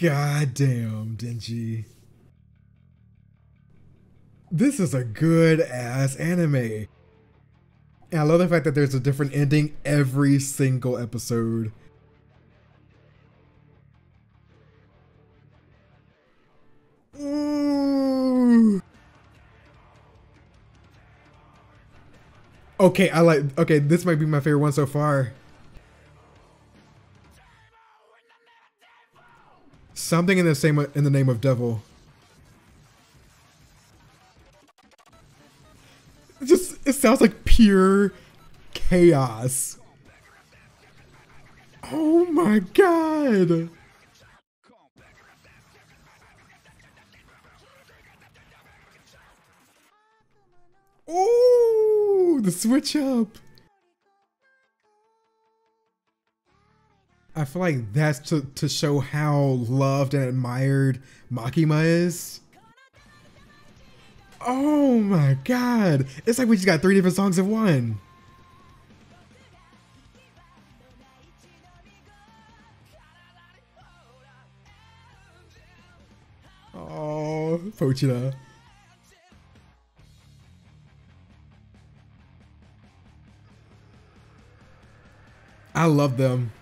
God damn, Denji. This is a good ass anime. And I love the fact that there's a different ending every single episode. Ooh. Okay, okay, this might be my favorite one so far. Something in the name of devil. It sounds like pure chaos. Oh my god. Oh, the switch up. I feel like that's to show how loved and admired Makima is. Oh my god. It's like we just got 3 different songs in one. Oh, Pochita. I love them.